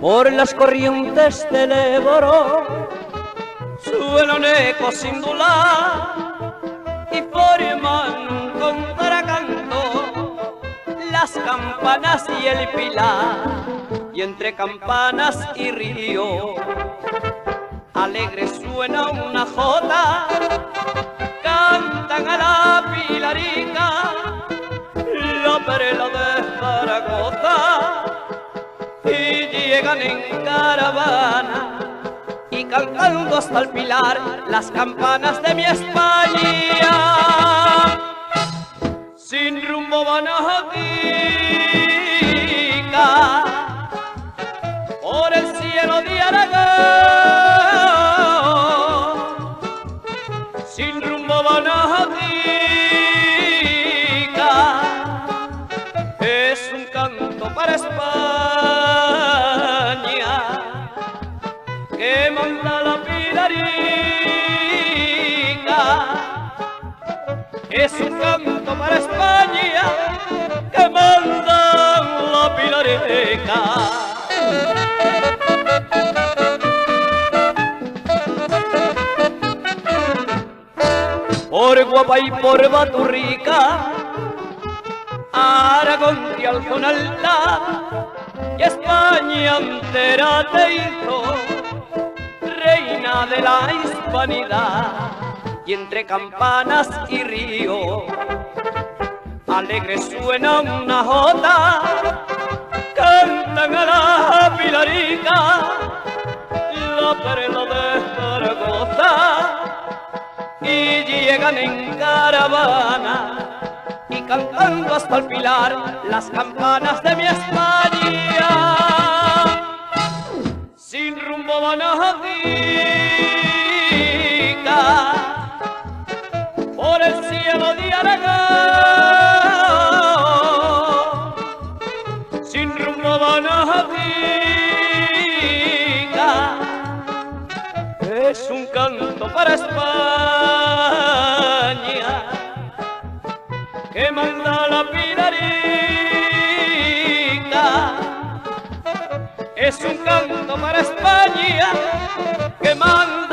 por las corrientes del Ebro, suena un eco singular y forman un contracanto las campanas y el pilar, y entre campanas y río alegre suena una jota, cantan a la Pilarica, la perla de Zaragoza, y llegan en caravana y cantando hasta el Pilar las campanas de mi España. Sin rumbo van a Jatica, por el cielo de Aragón. Sin rumbo van a Jatica, es un canto para España que manda la Pilarica. Es un canto para España que manda la Pilarica. Por Guapa y por Baturrica, Aragón te alzó un altar y España entera te hizo reina de la hispanidad. Y entre campanas y río alegre suena una jota, cantan a la Pilarica, la perla de Zaragoza, y llegan en caravana y cantando hasta el Pilar las campanas de mi España. Sin rumbo van a Jatica, por el cielo de Aragón. Sin rumbo van a Jatica, es un canto para España que manda la Pilarica. Es un canto para España que manda